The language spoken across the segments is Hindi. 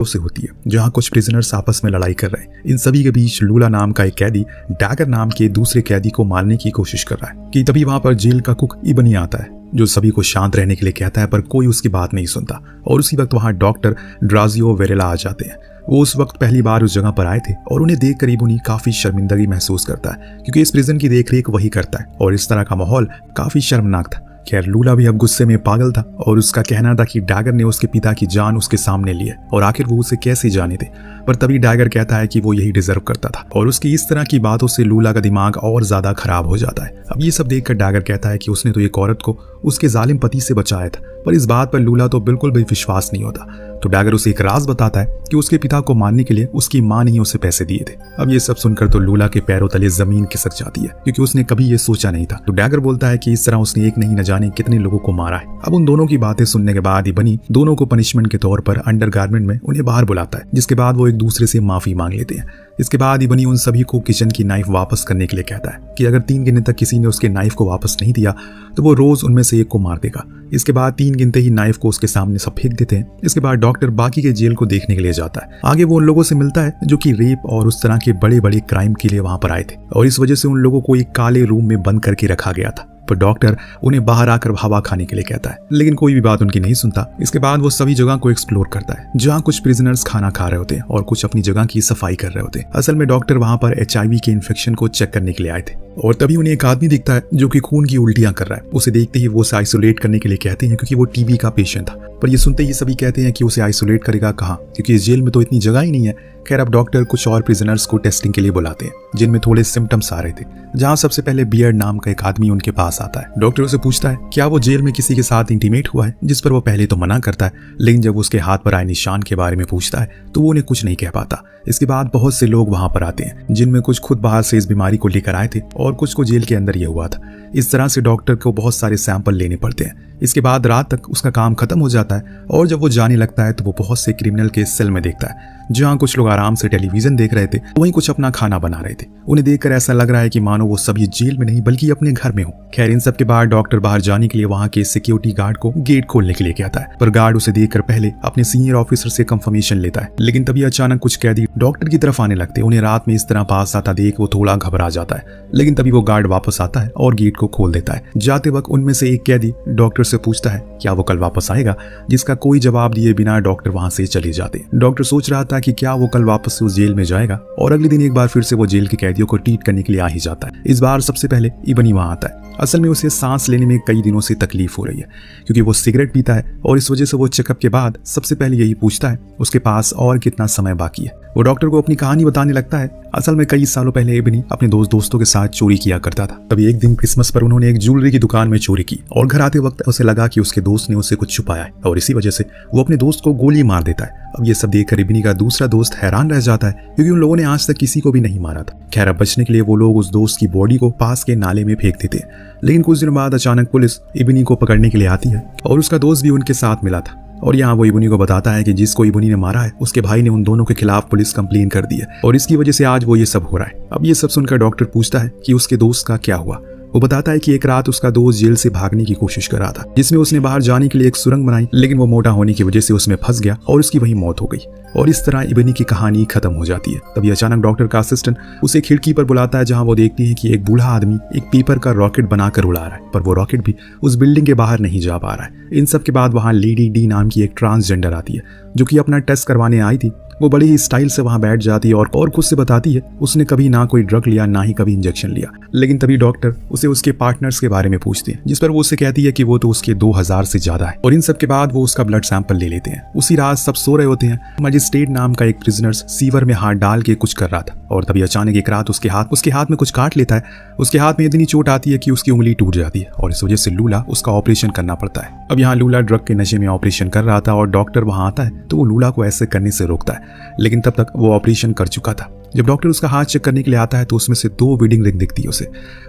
से होती है, जहां कुछ प्रिजनर्स आपस में लड़ाई कर रहे हैं। इन सभी के बीच लूला नाम का एक कैदी डैगर नाम के दूसरे कैदी को मारने की कोशिश कर रहा है कि तभी वहां पर जेल का कुक इबनी आता है, जो सभी को शांत रहने के लिए कहता है, पर कोई उसकी बात नहीं सुनता। और उसी वक्त वहां डॉक्टर ड्राजियो वेरेला आ जाते हैं। वो उस वक्त पहली बार उस जगह पर आए थे और उन्हें देखकर इबनी काफी शर्मिंदगी महसूस करता है, क्योंकि इस प्रिजन की देखरेख वही करता है और इस तरह का माहौल काफी शर्मनाक था। खैर, लूला भी अब गुस्से में पागल था और उसका कहना था कि डैगर ने उसके पिता की जान उसके सामने ली है और आखिर वो उसे कैसे जाने दे। पर तभी डैगर कहता है कि वो यही डिजर्व करता था और उसकी इस तरह की बातों से लूला का दिमाग और ज्यादा खराब हो जाता है। अब ये सब देखकर डैगर कहता है कि उसने तो एक औरत को उसके जालिम पति से बचाया था, पर इस बात पर लूला तो बिल्कुल भी विश्वास नहीं होता। तो डैगर उसे एक राज बताता है कि उसके पिता को मारने के लिए उसकी मां ने ही उसे पैसे दिए थे। अब ये सब सुनकर तो लूला के पैरों तले जमीन खिसक जाती है, क्योंकि उसने कभी ये सोचा नहीं था। तो डैगर बोलता है कि इस तरह उसने एक नहीं न जाने कितने लोगों को मारा है। अब उन दोनों की बातें सुनने के बाद इबनी दोनों को पनिशमेंट के तौर पर अंडरगारमेंट में उन्हें बाहर बुलाता है, जिसके बाद वो एक दूसरे से माफी मांग लेते हैं। इसके बाद इबनी उन सभी को किचन की नाइफ वापस करने के लिए कहता है कि अगर 3 गिनने तक किसी ने उसके नाइफ को वापस नहीं दिया तो वो रोज उनमें से एक को मार देगा। इसके बाद 3 गिनते ही नाइफ को उसके सामने सब फेंक देते हैं। इसके बाद डॉक्टर बाकी के जेल को देखने के लिए जाता है। आगे वो उन लोगों से मिलता है जो कि रेप और उस तरह के बड़े बड़े क्राइम के लिए वहां पर आए थे और इस वजह से उन लोगों को एक काले रूम में बंद करके रखा गया था। पर डॉक्टर उन्हें बाहर आकर हवा खाने के लिए कहता है, लेकिन कोई भी बात उनकी नहीं सुनता। इसके बाद वो सभी जगह को एक्सप्लोर करता है, जहाँ कुछ प्रिजनर्स खाना खा रहे होते हैं और कुछ अपनी जगह की सफाई कर रहे होते हैं। असल में डॉक्टर वहां पर HIV के इन्फेक्शन को चेक करने के लिए आए थे और तभी उन्हें एक आदमी दिखता है जो कि खून की उल्टियां कर रहा है। उसे देखते ही वो उसे आइसोलेट करने के लिए कहते हैं, क्योंकि वो TB का पेशेंट था। पर ये सुनते ही सभी कहते हैं कि उसे आइसोलेट करेगा कहाँ, क्योंकि इस जेल में तो इतनी जगह ही नहीं है। खैर, अब डॉक्टर कुछ और प्रिजनर्स को टेस्टिंग के लिए बुलाते हैं, जिनमें थोड़े सिम्टम्स आ रहे थे। जहां सबसे पहले बियर्ड नाम का एक आदमी उनके पास आता है। डॉक्टर उसे पूछता है क्या वो जेल में किसी के साथ इंटीमेट हुआ है, जिस पर वो पहले तो मना करता है, लेकिन जब उसके हाथ पर आए निशान के बारे में पूछता है तो वो उन्हें कुछ नहीं कह पाता। इसके बाद बहुत से लोग वहां पर आते हैं, जिनमें कुछ खुद बाहर से इस बीमारी को लेकर आए थे और कुछ को जेल के अंदर ये हुआ था। इस तरह से डॉक्टर को बहुत सारे सैंपल लेने पड़ते हैं। इसके बाद रात तक उसका काम खत्म हो जाता है और जब वो जाने लगता है तो वो बहुत से क्रिमिनल के सेल में देखता है। जहाँ कुछ लोग आराम से टेलीविजन देख रहे थे, वहीं कुछ अपना खाना बना रहे थे। उन्हें देखकर ऐसा लग रहा है कि मानो वो सभी जेल में नहीं बल्कि अपने घर में हो। खैर, इन सब के बाद डॉक्टर बाहर जाने के लिए वहाँ के सिक्योरिटी गार्ड को गेट खोलने के लिए कहता है, पर गार्ड उसे देखकर पहले अपने सीनियर ऑफिसर से कंफर्मेशन लेता है। लेकिन तभी अचानक कुछ कैदी डॉक्टर की तरफ आने लगते हैं। उन्हें रात में इस तरह पास आता देख वो थोड़ा घबरा जाता है, लेकिन तभी वो गार्ड वापस आता है और गेट को खोल देता है। जाते वक्त उनमें से एक कैदी डॉक्टर से पूछता है क्या वो कल वापस आएगा, जिसका कोई जवाब दिए बिना डॉक्टर वहां से चले जाते। डॉक्टर सोच रहा था कि क्या वो कल वापस से उस जेल में जाएगा और अगले दिन एक बार फिर से वो जेल के कैदियों को ट्रीट करने के लिए आ ही जाता है। इस बार सबसे पहले इबनी वहां आता है। असल में उसे सांस लेने में कई दिनों से तकलीफ हो रही है, क्योंकि वो सिगरेट पीता है और इस वजह से वो चेकअप के बाद सबसे पहले यही पूछता है उसके पास और कितना समय बाकी है। वो डॉक्टर को अपनी कहानी बताने लगता है। असल में कई सालों पहले इबनी अपने दोस्तों के साथ चोरी किया करता था। तभी एक दिन क्रिसमस पर उन्होंने एक ज्वेलरी की दुकान में चोरी की और घर आते वक्त उसे लगा कि उसके दोस्त ने उसे कुछ छुपाया है और इसी वजह से वो अपने दोस्त को गोली मार देता है। अब ये सब देखकर इबनी का दूसरा दोस्त हैरान रह जाता है, क्योंकि उन लोगों ने आज तक किसी को भी नहीं मारा था। खैर, अब बचने के लिए वो लोग उस दोस्त की बॉडी को पास के नाले में फेंक देते हैं। लेकिन कुछ दिनों बाद अचानक पुलिस इबनी को पकड़ने के लिए आती है और उसका दोस्त भी उनके साथ मिला था। और यहाँ वो इबनी को बताता है कि जिसको इबनी ने मारा है उसके भाई ने उन दोनों के खिलाफ पुलिस कंप्लेन कर दी है और इसकी वजह से आज वो ये सब हो रहा है। अब ये सब सुनकर डॉक्टर पूछता है कि उसके दोस्त का क्या हुआ। वो बताता है कि एक रात उसका दोस्त जेल से भागने की कोशिश कर रहा था, जिसमें उसने बाहर जाने के लिए एक सुरंग बनाई, लेकिन वो मोटा होने की वजह से उसमें फंस गया और उसकी वही मौत हो गई। और इस तरह इबनी की कहानी खत्म हो जाती है। तभी अचानक डॉक्टर का असिस्टेंट उसे खिड़की पर बुलाता है, जहां वो देखती है कि एक बूढ़ा आदमी एक पेपर का रॉकेट बनाकर उड़ा रहा है, पर वो रॉकेट भी उस बिल्डिंग के बाहर नहीं जा पा रहा है। इन सब के बाद वहां लेडी डी नाम की एक ट्रांसजेंडर आती है, जो कि अपना टेस्ट करवाने आई थी। वो बड़ी ही स्टाइल से वहां बैठ जाती है और खुद से बताती है उसने कभी ना कोई ड्रग लिया ना ही कभी इंजेक्शन लिया। लेकिन तभी डॉक्टर उसे उसके पार्टनर्स के बारे में पूछते हैं, जिस पर वो उसे कहती है कि वो तो उसके 2000 से ज्यादा है। और इन सब के बाद वो उसका ब्लड सैंपल ले लेते हैं। उसी रात सब सो रहे होते हैं। मजिस्ट्रेट नाम का एक प्रिजनर सीवर में हाथ डाल के कुछ कर रहा था और तभी अचानक एक रात उसके हाथ में कुछ काट लेता है। उसके हाथ में इतनी चोट आती है कि उसकी उंगली टूट जाती है और इस वजह से लूला उसका ऑपरेशन करना पड़ता है। अब यहाँ लूला ड्रग के नशे में ऑपरेशन कर रहा था और डॉक्टर वहां आता है तो वो लूला को ऐसे करने से रोकता है, लेकिन तब तक वो ऑपरेशन कर चुका था। जब डॉक्टर उसका हाथ चेक करने के लिए आता है तो उसमें से 2 वेडिंग रिंग दिखती है उसे।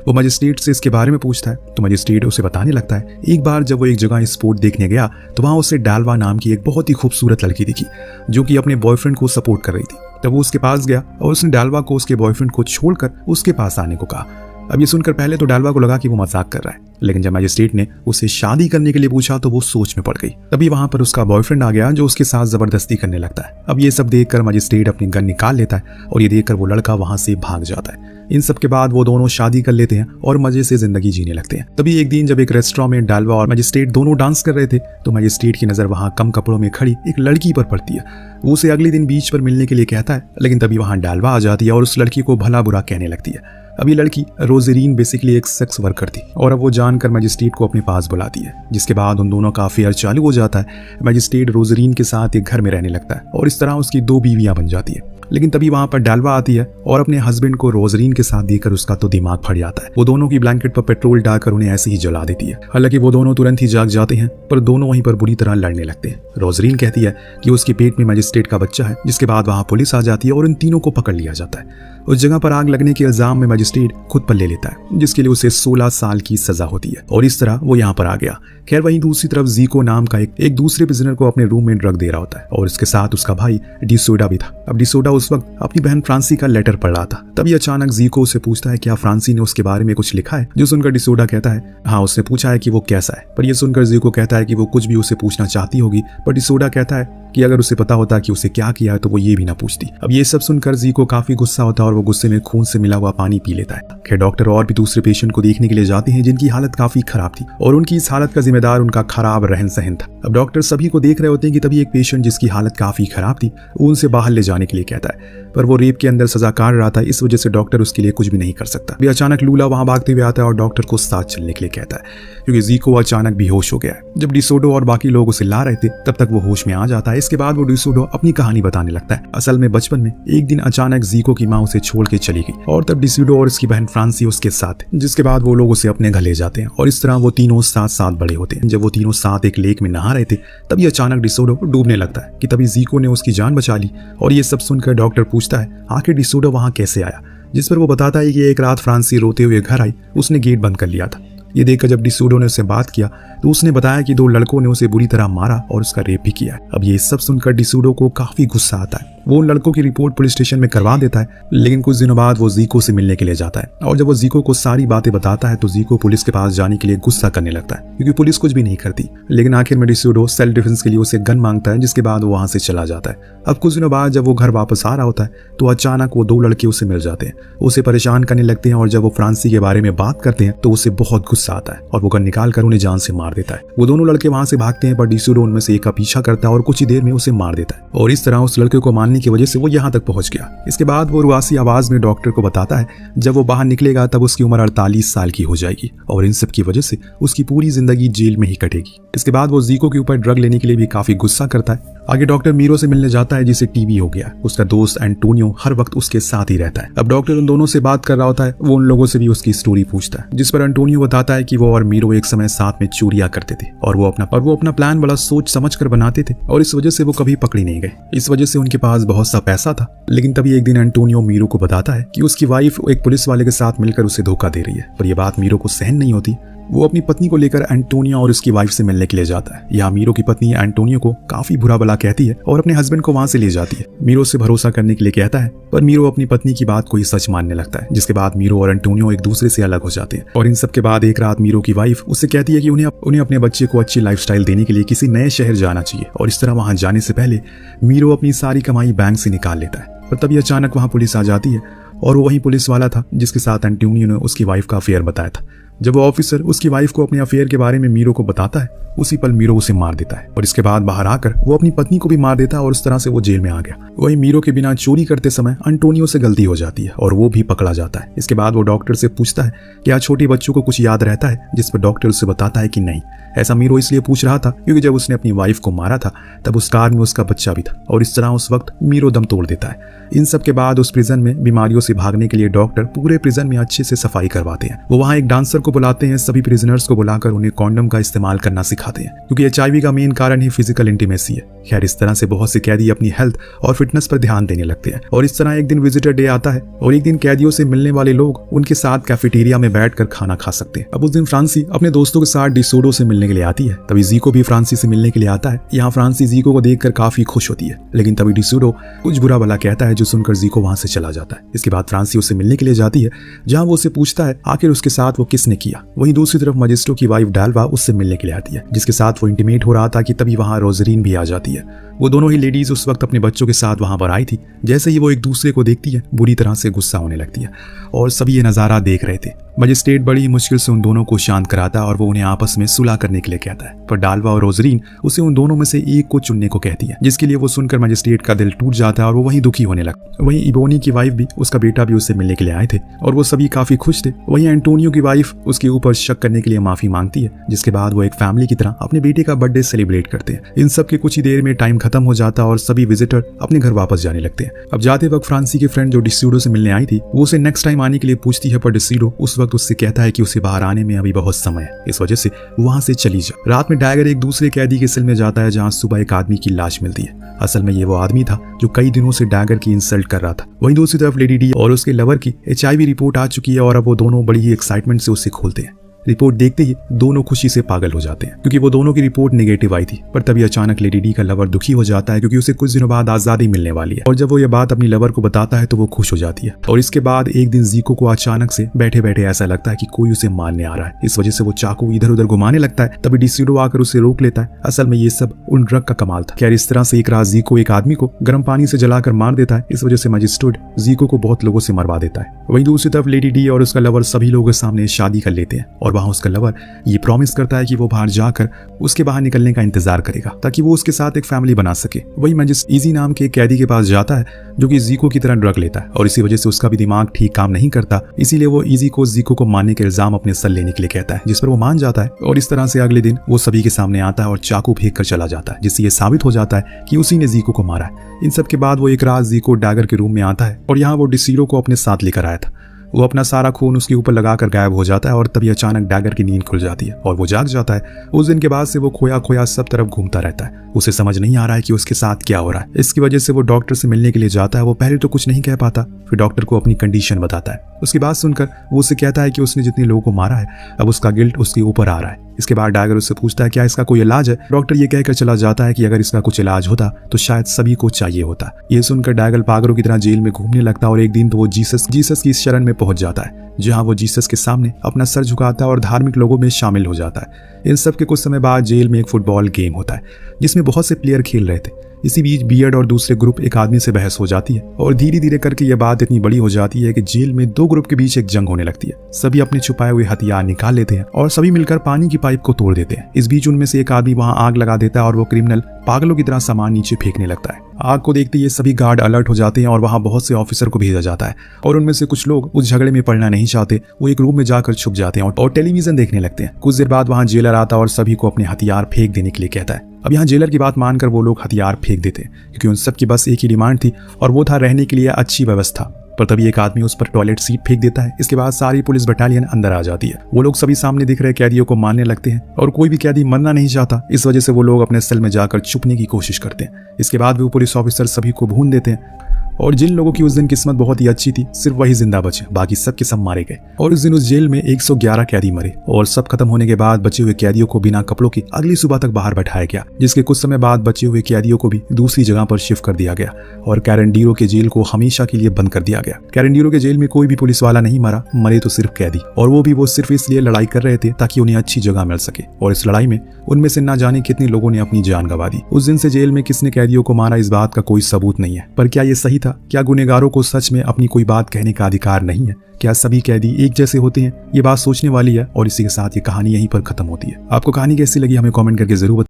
वो मजिस्ट्रेट से इसके बारे में पूछता है तो मजिस्ट्रेट उसे बताने लगता है एक बार जब वो एक जगह स्पोर्ट देखने गया तो वहां उसे डालवा नाम की एक बहुत ही खूबसूरत लड़की दिखी, जो कि अपने बॉयफ्रेंड को सपोर्ट कर रही थी। तब वो उसके पास गया और उसने डालवा को उसके बॉयफ्रेंड को छोड़कर उसके पास आने को कहा। अब ये सुनकर पहले तो डालवा को लगा कि वो मजाक कर रहा है, लेकिन जब मैजिस्ट्रेट ने उसे शादी करने के लिए पूछा तो वो सोच में पड़ गई। तभी वहां पर उसका बॉयफ्रेंड आ गया जो उसके साथ जबरदस्ती करने लगता है। अब ये सब देखकर मैजिस्ट्रेट अपनी गन निकाल लेता है और ये देखकर वो लड़का वहां से भाग जाता है। इन सब के बाद वो दोनों शादी कर लेते हैं और मजे से जिंदगी जीने लगते हैं। तभी एक दिन जब एक रेस्टोरेंट में डालवा और मैजिस्ट्रेट दोनों डांस कर रहे थे तो मैजिस्ट्रेट की नजर वहां कम कपड़ों में खड़ी एक लड़की पर पड़ती है। वो उसे अगले दिन बीच पर मिलने के लिए कहता है, लेकिन तभी वहां डालवा आ जाती है और उस लड़की को भला बुरा कहने लगती है। अब ये लड़की रोजरीन बेसिकली एक सेक्स वर्कर थी और अब वो जानकर मैजिस्ट्रेट को अपने पास बुलाती है, जिसके बाद उन दोनों का अफेयर चालू हो जाता है। मैजिस्ट्रेट रोजरीन के साथ एक घर में रहने लगता है और इस तरह उसकी 2 बीवियां बन जाती है। लेकिन तभी वहां पर डालवा आती है और अपने हस्बैंड को रोजरीन के साथ देखकर उसका तो दिमाग फट जाता है। वो दोनों की ब्लैंकेट पर पेट्रोल डालकर उन्हें ऐसे ही जला देती है। हालांकि वो दोनों तुरंत ही जाग जाते हैं, पर दोनों वहीं पर बुरी तरह लड़ने लगते हैं। रोजरीन कहती है कि उसके पेट में मैजिस्ट्रेट का बच्चा है, जिसके बाद वहां पुलिस आ जाती है और इन तीनों को पकड़ लिया जाता है। उस जगह पर आग लगने के इल्जाम में मैजिस्ट्रेट खुद पर ले लेता है, जिसके लिए उसे 16 साल की सजा होती है और इस तरह वो यहाँ पर आ गया। खैर वहीं दूसरी तरफ जीको नाम का एक दूसरे प्रिजनर को अपने रूम में ड्रग दे रहा होता है और इसके साथ उसका भाई डिसोडा भी था। अब डिसोडा उस वक्त अपनी बहन फ्रांसी का लेटर पढ़ रहा था। तभी अचानक जीको उसे पूछता है क्या फ्रांसी ने उसके बारे में कुछ लिखा है, जो सुनकर डिसोडा कहता है हाँ, उसने पूछा है कि वो कैसा है। पर यह सुनकर जीको कहता है कि वो कुछ भी उसे पूछना चाहती होगी, पर डिसोडा कहता है कि अगर उसे पता होता कि उसे क्या किया है तो वो ये भी ना पूछती। अब ये सब सुनकर जीको काफी गुस्सा होता है और वो गुस्से में खून से मिला हुआ पानी पी लेता है। खैर डॉक्टर और भी दूसरे पेशेंट को देखने के लिए जाते हैं जिनकी हालत काफी खराब थी और उनकी इस हालत का जिम्मेदार उनका खराब रहन सहन था। अब डॉक्टर सभी को देख रहे होते हैं कि तभी एक पेशेंट जिसकी हालत काफी खराब थी उनसे बाहर ले जाने के लिए कहता है, पर वो रेप के अंदर सजा काट रहा था, इस वजह से डॉक्टर उसके लिए कुछ भी नहीं कर सकता। अभी अचानक लूला वहां भागते हुए आता है और डॉक्टर को साथ चलने के लिए कहता है, क्योंकि जीको अचानक बेहोश हो गया है। जब डिसोडो और बाकी लोग उसे ला रहे थे तब तक वो होश में आ जाता है। इसके बाद वो डिसोडो अपनी कहानी बताने लगता है। असल में बचपन में एक दिन अचानक जीको की माँ उसे छोड़ के चली गई और तब डिसोडो और उसकी बहन फ्रांसी उसके साथ, जिसके बाद वो लोग उसे अपने घर ले जाते हैं और इस तरह वो तीनों साथ साथ बड़े होते हैं। जब वो तीनों साथ एक लेक में नहा रहे थे तभी अचानक डिसोडो डूबने लगता है कि तभी जीको ने उसकी जान बचा ली और ये सब सुनकर डॉक्टर पूछता है आखिर डिसोडो वहां कैसे आया, जिस पर वो बताता है कि एक रात फ्रांसी रोते हुए घर आई, उसने गेट बंद कर लिया था। ये देखकर जब डिसोडो ने उससे बात किया तो उसने बताया कि 2 लड़कों ने उसे बुरी तरह मारा और उसका रेप भी किया है। अब ये सब सुनकर डिसोडो को काफी गुस्सा आता है। वो उन लड़कों की रिपोर्ट पुलिस स्टेशन में करवा देता है, लेकिन कुछ दिनों बाद वो जीको से मिलने के लिए जाता है और जब वो जीको को सारी बातें बताता है तो जीको पुलिस के पास जाने के लिए गुस्सा करने लगता है, क्योंकि पुलिस कुछ भी नहीं करती। लेकिन आखिर में डिसोडो सेल्फ डिफेंस के लिए उसे गन मांगता है, जिसके बाद वो वहां से चला जाता है। अब कुछ दिनों बाद जब वो घर वापस आ रहा होता है तो अचानक वो 2 लड़के उसे मिल जाते हैं, उसे परेशान करने लगते हैं और जब वो फ्रांसी के बारे में बात करते हैं तो उसे बहुत गुस्सा आता है और वो गन निकाल कर उन्हें जान से मार देता है। वो दोनों लड़के वहां से भागते हैं पर डिसोडो उनमें से एक का पीछा करता है और कुछ ही देर में उसे मार देता है और इस तरह उस लड़के को मारने की वजह से वो यहाँ तक पहुंच गया। इसके बाद वो रुआसी आवाज में डॉक्टर को बताता है जब वो बाहर निकलेगा तब उसकी उम्र 48 साल की हो जाएगी और इन सब की वजह से उसकी पूरी जिंदगी जेल में ही कटेगी। इसके बाद वो जीको के ऊपर ड्रग लेने के लिए भी काफी गुस्सा करता है। आगे डॉक्टर मीरो से मिलने जाता है जिसे टीबी हो गया। उसका दोस्त एंटोनियो हर वक्त उसके साथ ही रहता है। अब डॉक्टर उन दोनों से बात कर रहा होता है, वो उन लोगों से भी उसकी स्टोरी पूछता है, जिस पर एंटोनियो बताता है कि वो और मीरो एक समय साथ में चोरियां करते थे और वो अपना प्लान बड़ा सोच समझ कर बनाते थे और इस वजह से वो कभी पकड़ी नहीं गए। इस वजह से उनके पास बहुत सा पैसा था। लेकिन तभी एक दिन एंटोनियो मीरो को बताता है कि उसकी वाइफ एक पुलिस वाले के साथ मिलकर उसे धोखा दे रही है, पर यह बात मीरो को सहन नहीं होती। वो अपनी पत्नी को लेकर एंटोनियो और उसकी वाइफ से मिलने के लिए जाता है। यहाँ मीरो की पत्नी एंटोनियो को काफी बुरा भला कहती है और अपने हस्बैंड को वहां से ले जाती है। मीरो से भरोसा करने के लिए कहता है, पर मीरो अपनी पत्नी की बात को ही सच मानने लगता है, जिसके बाद मीरो और एंटोनियो एक दूसरे से अलग हो जाते हैं। और इन सब के बाद एक रात मीरो की वाइफ उससे कहती है कि उन्हें अपने बच्चे को अच्छी लाइफस्टाइल देने के लिए किसी नए शहर जाना चाहिए और इस तरह वहां जाने से पहले मीरो अपनी सारी कमाई बैंक से निकाल लेता है। पर तभी अचानक वहां पुलिस आ जाती है और वो वही पुलिस वाला था जिसके साथ एंटोनियो ने उसकी वाइफ का अफेयर बताया था। जब वो ऑफिसर उसकी वाइफ को अपने अफेयर के बारे में मीरो को बताता है, उसी पल मीरो उसे मार देता है और इसके बाद बाहर आकर वो अपनी पत्नी को भी मार देता है और उस तरह से वो जेल में आ गया। वही मीरो के बिना चोरी करते समय एंटोनियो से गलती हो जाती है और वो भी पकड़ा जाता है। इसके बाद वो डॉक्टर से पूछता है क्या छोटे बच्चों को कुछ याद रहता है, जिस पर डॉक्टर उसे बताता है कि नहीं। ऐसा मीरो इसलिए पूछ रहा था क्योंकि जब उसने अपनी वाइफ को मारा था तब उस कार में उसका बच्चा भी था और इस तरह उस वक्त मीरो दम तोड़ देता है। इन सब के बाद उस प्रिजन में बीमारियों से भागने के लिए डॉक्टर पूरे प्रिजन में अच्छे से सफाई करवाते हैं। वो वहाँ एक डांसर को बुलाते हैं। सभी प्रिजनर्स को बुलाकर उन्हें कॉन्डम का इस्तेमाल करना सिखाते खाते हैं, क्योंकि HIV का मेन कारण ही फिजिकल इंटीमेसी है। खैर, इस तरह से बहुत से कैदी अपनी हेल्थ और फिटनेस पर ध्यान देने लगते हैं और इस तरह एक दिन विजिटर डे आता है और एक दिन कैदियों से मिलने वाले लोग उनके साथ कैफेटेरिया में बैठकर खाना खा सकते हैं। अब उस दिन फ्रांसी अपने दोस्तों के साथ डिसोडो से मिलने के लिए आती है। तभी जीको भी फ्रांसी से मिलने के लिए आता है। यहाँ फ्रांसी जीको को देखकर काफी खुश होती है, लेकिन तभी डिसोडो कुछ बुरा भला कहता है, जो सुनकर जीको वहां से चला जाता है। इसके बाद फ्रांसी उससे मिलने के लिए जाती है, जहाँ वो उससे पूछता है आखिर उसके साथ वो किसने किया। वहीं दूसरी तरफ मजिस्ट्रो की वाइफ डाल्वा उससे मिलने के लिए आती है, जिसके साथ वो इंटीमेट हो रहा था कि तभी वहां रोजरीन भी आ जाती है। वो दोनों ही लेडीज उस वक्त अपने बच्चों के साथ वहां पर आई थी। जैसे ही वो एक दूसरे को देखती है, बुरी तरह से गुस्सा होने लगती है और सभी ये नजारा देख रहे थे। मजिस्ट्रेट बड़ी मुश्किल से उन दोनों को शांत कराता है और वो उन्हें आपस में सुलह करने के लिए कहता है, पर डाल्वा और रोजरीन उसे उन दोनों में से एक को चुनने को कहती है, जिसके लिए वो सुनकर मजिस्ट्रेट का दिल टूट जाता है और वो वहीं दुखी होने लगता। वहीं इबोनी की वाइफ भी, उसका बेटा भी उससे मिलने के लिए आए थे और वो सभी काफी खुश थे। वहीं एंटोनियो की वाइफ उसके ऊपर शक करने के लिए माफी मांगती है, जिसके बाद वो एक फैमिली की तरह अपने बेटे का बर्थडे सेलिब्रेट करते हैं। इन सब के कुछ ही देर में टाइम खत्म हो जाता और सभी विजिटर अपने घर वापस जाने लगते हैं। अब जाते वक्त फ्रांसी के फ्रेंड जो डिसीडो से मिलने आई थी, वो उसे नेक्स्ट टाइम आने के लिए पूछती है, पर डिसीडो उस वक्त उससे कहता है कि उसे बाहर आने में अभी बहुत समय है, इस वजह से वहां से चली जा। रात में डैगर एक दूसरे कैदी के सेल में जाता है, जहां सुबह एक आदमी की लाश मिलती है। असल में ये वो आदमी था जो कई दिनों से डैगर की इंसल्ट कर रहा था। वहीं दूसरी तरफ लेडी डी और उसके लवर की HIV रिपोर्ट आ चुकी है और अब वो दोनों बड़ी ही एक्साइटमेंट से उसे खोलते हैं। रिपोर्ट देखते ही दोनों खुशी से पागल हो जाते हैं, क्योंकि वो दोनों की रिपोर्ट नेगेटिव आई थी। पर तभी अचानक लेडी डी का लवर दुखी हो जाता है, क्योंकि उसे कुछ दिनों बाद आजादी मिलने वाली है। और जब वो ये बात अपनी लवर को बताता है तो वो खुश हो जाती है। और इसके बाद एक दिन जीको को अचानक से बैठे बैठे ऐसा लगता है कि कोई उसे मारने आ रहा है। इस वजह से वो चाकू इधर उधर घुमाने लगता है। तभी डिसीडो आकर उसे रोक लेता है। असल में ये सब उन ड्रग का कमाल था। खैर, इस तरह से एक रात जीको एक आदमी को गर्म पानी से जलाकर मार देता है। इस वजह से मजिस्ट्रेट जीको को बहुत लोगों से मरवा देता है। वहीं दूसरी तरफ लेडी डी और उसका लवर सभी लोगों के सामने शादी कर लेते हैं और वहां उसका लवर ये प्रॉमिस करता है कि वो बाहर जाकर उसके बाहर निकलने का इंतजार करेगा, ताकि वो उसके साथ एक फैमिली बना सके। वही मजिस्ट्रेट इजी नाम के कैदी के पास जाता है, जो कि जीको की तरह ड्रग लेता है और इसी वजह से उसका भी दिमाग ठीक काम नहीं करता। इसीलिए वो इजी को जीको को मारने के इल्जाम अपने सर लेने के लिए कहता है, जिस पर वो मान जाता है। और इस तरह से अगले दिन वो सभी के सामने आता है और चाकू फेंक कर चला जाता है, जिससे ये साबित हो जाता है कि उसी ने जीको को मारा है। इन सब के बाद वो एक रात जीको डैगर के रूम में आता है और यहाँ वो डिसीडो को अपने साथ लेकर आया था। वो अपना सारा खून उसके ऊपर लगाकर गायब हो जाता है और तभी अचानक डैगर की नींद खुल जाती है और वो जाग जाता है। उस दिन के बाद से वो खोया खोया सब तरफ घूमता रहता है। उसे समझ नहीं आ रहा है कि उसके साथ क्या हो रहा है। इसकी वजह से वो डॉक्टर से मिलने के लिए जाता है। वो पहले तो कुछ नहीं कह पाता, फिर डॉक्टर को अपनी कंडीशन बताता है। उसकी बात सुनकर वो उससे कहता है कि उसने जितने लोगों को मारा है, अब उसका गिल्ट उसके ऊपर आ रहा है। इसके बाद डैगर उससे पूछता है क्या इसका कोई इलाज है। डॉक्टर ये कहकर चला जाता है कि अगर इसका कुछ इलाज होता तो शायद सभी को चाहिए होता। ये सुनकर डैगर पागलों की तरह जेल में घूमने लगता है और एक दिन तो वो जीसस की शरण में पहुंच जाता है, जहां वो जीसस के सामने अपना सर झुकाता है और धार्मिक लोगों में शामिल हो जाता है। इन सब के कुछ समय बाद जेल में एक फुटबॉल गेम होता है, जिसमें बहुत से प्लेयर खेल रहे थे। इसी बीच बियर्ड और दूसरे ग्रुप एक आदमी से बहस हो जाती है और धीरे धीरे करके यह बात इतनी बड़ी हो जाती है कि जेल में दो ग्रुप के बीच एक जंग होने लगती है। सभी अपने छुपाए हुए हथियार निकाल लेते हैं और सभी मिलकर पानी की पाइप को तोड़ देते हैं। इस बीच उनमें से एक आदमी वहां आग लगा देता है और वो क्रिमिनल पागलों की तरह सामान नीचे फेंकने लगता है। आग को देखते ये सभी गार्ड अलर्ट हो जाते हैं और वहां बहुत से ऑफिसर को भेजा जाता है और उनमें से कुछ लोग उस झगड़े में पड़ना नहीं चाहते। वो एक रूम में जाकर छुप जाते हैं और टेलीविजन देखने लगते हैं। कुछ देर बाद वहां जेलर आता है और सभी को अपने हथियार फेंक देने के लिए कहता है। अब यहाँ जेलर की बात मानकर वो लोग हथियार फेंक देते हैं, क्योंकि उन सब की बस एक ही डिमांड थी और वो था रहने के लिए अच्छी व्यवस्था। पर तभी एक आदमी उस पर टॉयलेट सीट फेंक देता है। इसके बाद सारी पुलिस बटालियन अंदर आ जाती है। वो लोग सभी सामने दिख रहे कैदियों को मारने लगते हैं और कोई भी कैदी मरना नहीं चाहता। इस वजह से वो लोग अपने सेल में जाकर छुपने की कोशिश करते हैं। इसके बाद वो पुलिस ऑफिसर सभी को भून देते हैं और जिन लोगों की उस दिन किस्मत बहुत ही अच्छी थी, सिर्फ वही जिंदा बचे, बाकी सब के सब मारे गए। और उस दिन उस जेल में 111 कैदी मरे और सब खत्म होने के बाद बचे हुए कैदियों को बिना कपड़ों के अगली सुबह तक बाहर बैठाया गया, जिसके कुछ समय बाद बचे हुए कैदियों को भी दूसरी जगह पर शिफ्ट कर दिया गया और कैरेंडीरो के जेल को हमेशा के लिए बंद कर दिया गया। कैरेंडीरो के जेल में कोई भी पुलिस वाला नहीं मरा, मरे तो सिर्फ कैदी, और वो सिर्फ इसलिए लड़ाई कर रहे थे ताकि उन्हें अच्छी जगह मिल सके। और इस लड़ाई में उनमें से ना जाने कितने लोगों ने अपनी जान गंवा दी। उस दिन से जेल में किसने कैदियों को मारा, इस बात का कोई सबूत नहीं है। पर क्या ये सही था? क्या गुनहगारों को सच में अपनी कोई बात कहने का अधिकार नहीं है? क्या सभी कैदी एक जैसे होते हैं? ये बात सोचने वाली है और इसी के साथ ये कहानी यहीं पर खत्म होती है। आपको कहानी कैसी लगी हमें कमेंट करके जरूर